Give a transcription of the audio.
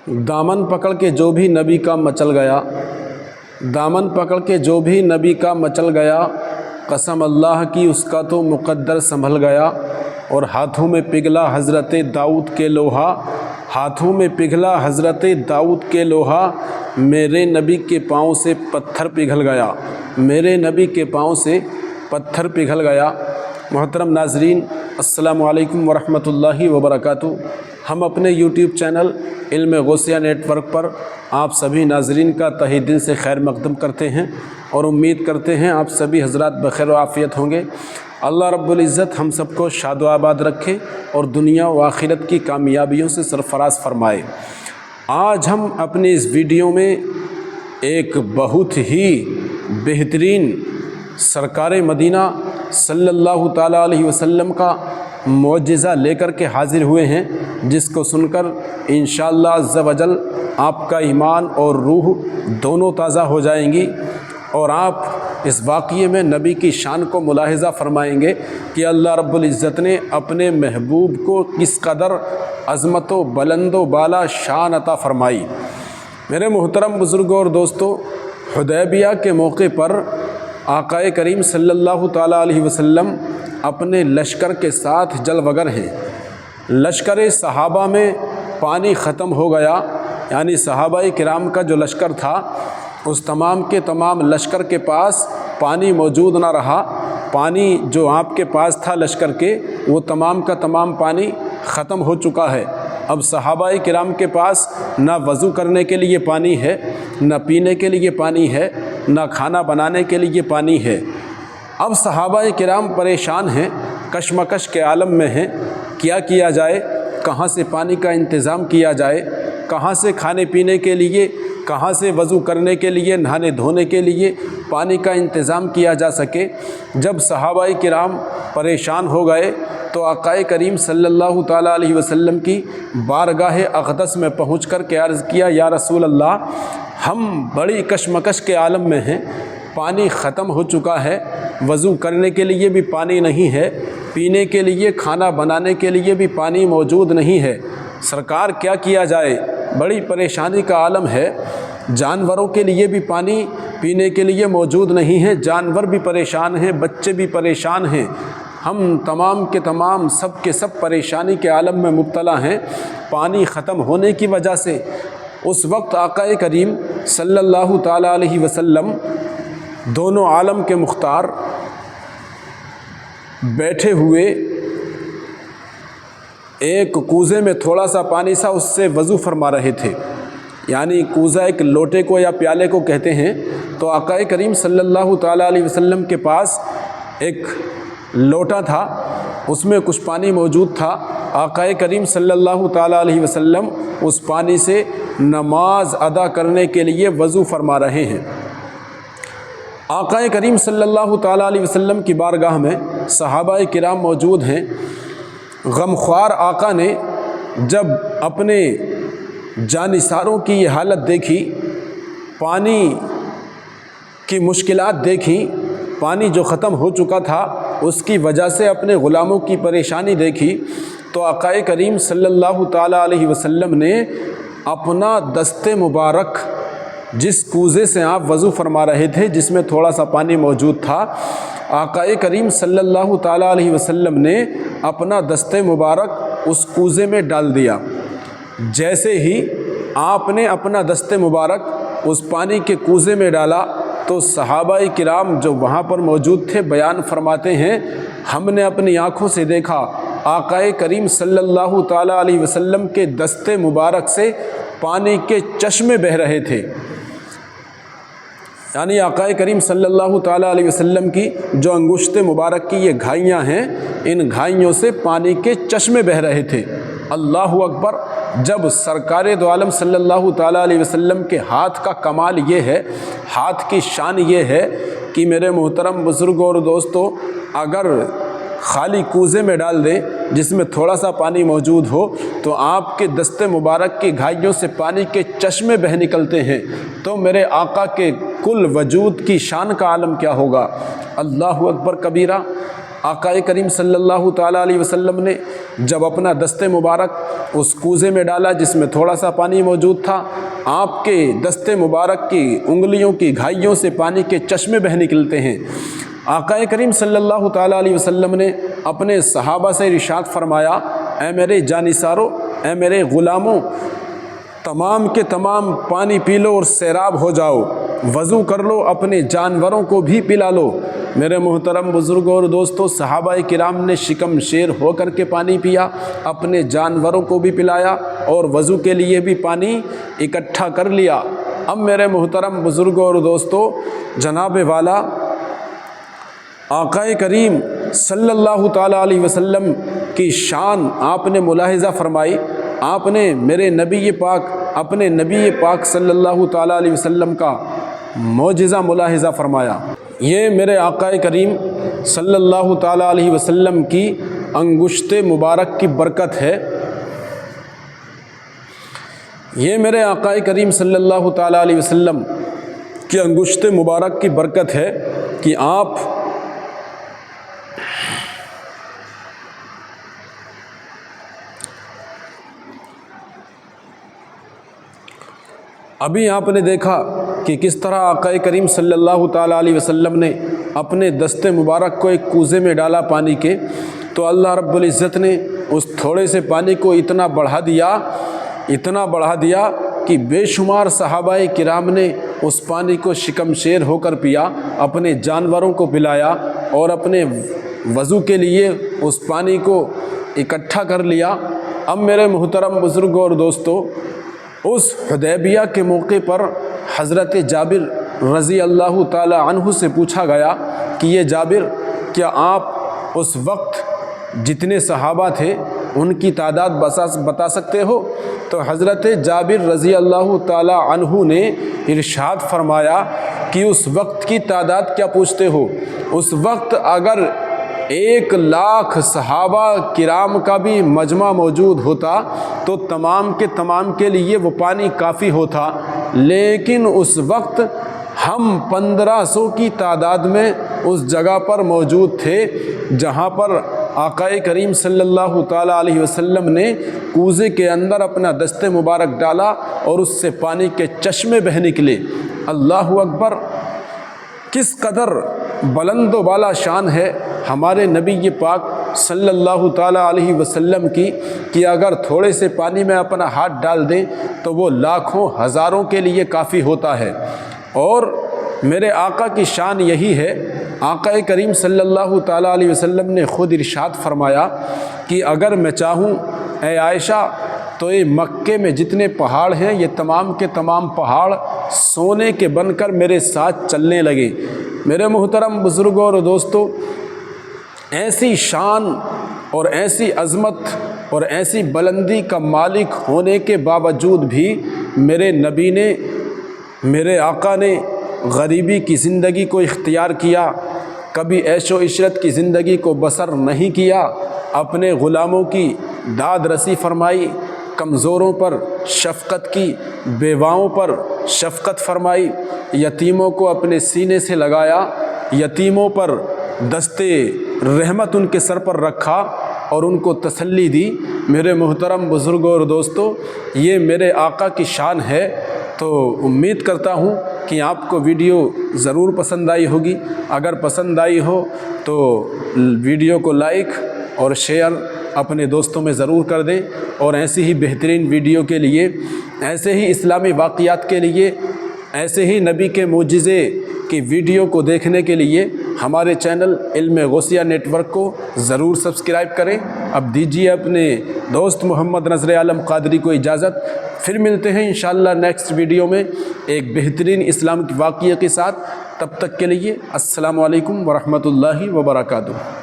दामन पकड़ के जो भी नबी का मचल गया, दामन पकड़ के जो भी नबी का मचल गया, कसम अल्लाह की उसका तो मुक़द्दर संभल गया। और हाथों में पिघला हज़रत दाऊद के लोहा, हाथों में पिघला हज़रत दाऊद के लोहा, मेरे नबी के पाँव से पत्थर पिघल गया, मेरे नबी के पाँव से पत्थर पिघल गया। मोहतरम नाज़रीन, अस्सलामु अलैकुम वरहमतुल्लाहि वबरकातुहू। हम अपने यूट्यूब चैनल इल्म गौसिया नेटवर्क पर आप सभी नाज़रीन का तहे दिल से खैर मक़दम करते हैं और उम्मीद करते हैं आप सभी हज़रात बखैर व आफ़ियत होंगे। अल्लाह रब्बुल इज़्ज़त हम सबको शाद व आबाद रखे और दुनिया व आखिरत की कामयाबियों से सरफराज फरमाए। आज हम अपनी इस वीडियो में एक बहुत ही बेहतरीन सरकार मदीना सल्लल्लाहु ताला अलैहि वसल्लम का मौजज़ा लेकर के हाज़िर हुए हैं, जिसको सुनकर इंशाअल्लाह अज़्ज़ा वजल आपका ईमान और रूह दोनों ताज़ा हो जाएंगी और आप इस वाक़ये में नबी की शान को मुलाहिज़ा फ़रमाएंगे कि अल्लाह रब्बुल इज़्ज़त ने अपने महबूब को किस कदर अज़मत व बुलंद व बाला शान अता फ़रमाई। मेरे मोहतरम बुज़ुर्गों और दोस्तों, हुदैबिया के मौके पर आक़ाए करीम सल्लल्लाहु ताला अलैहि वसल्लम अपने लश्कर के साथ जलवगर हैं। लश्कर सहाबा में पानी ख़त्म हो गया, यानी सहाबाए किराम का जो लश्कर था उस तमाम के तमाम लश्कर के पास पानी मौजूद ना रहा। पानी जो आपके पास था लश्कर के, वो तमाम का तमाम पानी ख़त्म हो चुका है। अब सहाबाए किराम के पास ना वज़ू करने के लिए पानी है, ना पीने के लिए पानी है, ना खाना बनाने के लिए पानी है। अब सहाबाए किराम परेशान हैं, कशमकश के आलम में हैं। क्या किया जाए, कहाँ से पानी का इंतज़ाम किया जाए, कहाँ से खाने पीने के लिए, कहाँ से वज़ू करने के लिए, नहाने धोने के लिए पानी का इंतज़ाम किया जा सके। जब सहाबाए किराम परेशान हो गए तो आक़ाए करीम सल्लल्लाहु ताला अलैहि वसल्लम की बारगाह अक़दस में पहुँच कर के अर्ज़ किया, या रसूल अल्लाह, हम बड़ी कशमकश के आलम में हैं, पानी ख़त्म हो चुका है, वज़ू करने के लिए भी पानी नहीं है, पीने के लिए, खाना बनाने के लिए भी पानी मौजूद नहीं है। सरकार क्या किया जाए, बड़ी परेशानी का आलम है। जानवरों के लिए भी पानी पीने के लिए मौजूद नहीं है, जानवर भी परेशान हैं, बच्चे भी परेशान हैं, हम तमाम के तमाम सब के सब परेशानी के आलम में मुब्तला हैं पानी ख़त्म होने की वजह से। उस वक्त आक़ाए करीम सल्लल्लाहु ताला अलैहि वसल्लम दोनों आलम के मुख्तार बैठे हुए एक कूज़े में थोड़ा सा पानी सा उससे वज़ू फरमा रहे थे, यानी कूज़ा एक लोटे को या प्याले को कहते हैं। तो आक़ाए करीम सल्लल्लाहु ताला अलैहि वसल्लम के पास एक लोटा था, उसमें कुछ पानी मौजूद था। आक़ाए करीम सल्लल्लाहु ताला अलैहि वसल्लम उस पानी से नमाज अदा करने के लिए वज़ू फरमा रहे हैं। आक़ाए करीम सल्लल्लाहु ताला अलैहि वसल्लम की बारगाह में सहाबाए किराम मौजूद हैं। गमख्वार आका ने जब अपने जानिसारों की ये हालत देखी, पानी की मुश्किलात देखी, पानी जो ख़त्म हो चुका था उसकी वजह से अपने ग़ुलामों की परेशानी देखी, तो आक़ाए करीम सल्लल्लाहु ताला अलैहि वसल्लम ने अपना दस्ते मुबारक, जिस कूज़े से आप वज़ू फरमा रहे थे, जिसमें थोड़ा सा पानी मौजूद था, आक़ाए करीम सल्लल्लाहु ताला अलैहि वसल्लम ने अपना दस्ते मुबारक उस कूज़े में डाल दिया। जैसे ही आपने अपना दस्ते मुबारक उस पानी के कूज़े में डाला तो सहाबाए किराम जो वहाँ पर मौजूद थे बयान फरमाते हैं, हमने अपनी आँखों से देखा आक़ाए करीम सल्लल्लाहु ताला अलैहि वसल्लम के दस्ते मुबारक से पानी के चश्मे बह रहे थे। यानी आक़ाए करीम सल्लल्लाहु ताला अलैहि वसल्लम की जो अंगुश्त मुबारक की ये घाइयाँ हैं, इन घाइयों से पानी के चश्मे बह रहे थे। अल्लाहु अकबर। जब सरकार दो आलम सल्लल्लाहु ताला अलैहि वसल्लम के हाथ का कमाल ये है, हाथ की शान ये है कि मेरे मोहतरम बुज़ुर्गों और दोस्तों, अगर खाली कूज़े में डाल दें जिसमें थोड़ा सा पानी मौजूद हो तो आपके दस्ते मुबारक की घाइयों से पानी के चश्मे बह निकलते हैं, तो मेरे आका के कुल वजूद की शान का आलम क्या होगा। अल्लाहु अकबर कबीरा। آقا کریم صلی اللہ تعالیٰ علیہ وسلم نے جب اپنا دست مبارک اس کوزے میں ڈالا جس میں تھوڑا سا پانی موجود تھا، آپ کے دست مبارک کی انگلیوں کی گھائیوں سے پانی کے چشمے بہہ نکلتے ہیں۔ آقا کریم صلی اللہ تعالیٰ علیہ وسلم نے اپنے صحابہ سے ارشاد فرمایا، اے میرے جانثارو، اے میرے غلاموں، تمام کے تمام پانی پی لو اور سیراب ہو جاؤ، وضو کر لو، اپنے جانوروں کو بھی پلا لو۔ میرے محترم بزرگوں اور دوستوں، صحابہ کرام نے شکم شیر ہو کر کے پانی پیا، اپنے جانوروں کو بھی پلایا اور وضو کے لیے بھی پانی اکٹھا کر لیا۔ اب میرے محترم بزرگوں اور دوستوں، جناب والا آقا کریم صلی اللہ تعالیٰ علیہ وسلم کی شان آپ نے ملاحظہ فرمائی۔ آپ نے میرے نبی پاک، اپنے نبی پاک صلی اللہ تعالیٰ علیہ وسلم کا معجزہ ملاحظہ فرمایا۔ یہ میرے آقا کریم صلی اللہ تعالیٰ علیہ وسلم کی انگشت مبارک کی برکت ہے۔ یہ میرے آقا کریم صلی اللہ تعالیٰ علیہ وسلم کی انگشت مبارک کی برکت ہے کہ آپ ابھی آپ نے دیکھا کہ کس طرح آقا کریم صلی اللہ تعالیٰ علیہ وسلم نے اپنے دست مبارک کو ایک کوزے میں ڈالا پانی کے، تو اللہ رب العزت نے اس تھوڑے سے پانی کو اتنا بڑھا دیا کہ بے شمار صحابہ کرام نے اس پانی کو شکم شیر ہو کر پیا، اپنے جانوروں کو پلایا اور اپنے وضو کے لیے اس پانی کو اکٹھا کر لیا۔ اب میرے محترم بزرگوں اور دوستوں، اس حدیبیہ کے موقع پر حضرت جابر رضی اللہ تعالی عنہ سے پوچھا گیا کہ یہ جابر، کیا آپ اس وقت جتنے صحابہ تھے ان کی تعداد بتا سکتے ہو؟ تو حضرت جابر رضی اللہ تعالی عنہ نے ارشاد فرمایا کہ اس وقت کی تعداد کیا پوچھتے ہو؟ اس وقت اگر 1,00,000 صحابہ کرام کا بھی مجمع موجود ہوتا تو تمام کے تمام کے لیے وہ پانی کافی ہوتا، لیکن اس وقت ہم 1500 کی تعداد میں اس جگہ پر موجود تھے جہاں پر آقا کریم صلی اللہ تعالیٰ علیہ وسلم نے کوزے کے اندر اپنا دست مبارک ڈالا اور اس سے پانی کے چشمے بہہ نکلے۔ اللہ اکبر! کس قدر بلند و بالا شان ہے ہمارے نبی پاک صلی اللہ تعالیٰ علیہ وسلم کی کہ اگر تھوڑے سے پانی میں اپنا ہاتھ ڈال دیں تو وہ لاکھوں ہزاروں کے لیے کافی ہوتا ہے۔ اور میرے آقا کی شان یہی ہے، آقا کریم صلی اللہ تعالیٰ علیہ وسلم نے خود ارشاد فرمایا کہ اگر میں چاہوں اے عائشہ تو یہ مکے میں جتنے پہاڑ ہیں یہ تمام کے تمام پہاڑ سونے کے بن کر میرے ساتھ چلنے لگے۔ میرے محترم بزرگوں اور دوستوں، ایسی شان اور ایسی عظمت اور ایسی بلندی کا مالک ہونے کے باوجود بھی میرے نبی نے، میرے آقا نے غریبی کی زندگی کو اختیار کیا، کبھی عیش و عشرت کی زندگی کو بسر نہیں کیا، اپنے غلاموں کی داد رسی فرمائی، کمزوروں پر شفقت کی، بیواؤں پر شفقت فرمائی، یتیموں کو اپنے سینے سے لگایا، یتیموں پر دستے رحمت ان کے سر پر رکھا اور ان کو تسلی دی۔ میرے محترم بزرگوں اور دوستوں، یہ میرے آقا کی شان ہے۔ تو امید کرتا ہوں کہ آپ کو ویڈیو ضرور پسند آئی ہوگی۔ اگر پسند آئی ہو تو ویڈیو کو لائک اور شیئر اپنے دوستوں میں ضرور کر دیں، اور ایسی ہی بہترین ویڈیو کے لیے، ایسے ہی اسلامی واقعات کے لیے، ایسے ہی نبی کے معجزے کی ویڈیو کو دیکھنے کے لیے ہمارے چینل علم غوثیہ نیٹ ورک کو ضرور سبسکرائب کریں۔ اب دیجیے اپنے دوست محمد نذر عالم قادری کو اجازت، پھر ملتے ہیں انشاءاللہ نیکسٹ ویڈیو میں ایک بہترین اسلام کی واقعہ کے ساتھ۔ تب تک کے لیے السلام علیکم ورحمۃ اللہ وبرکاتہ۔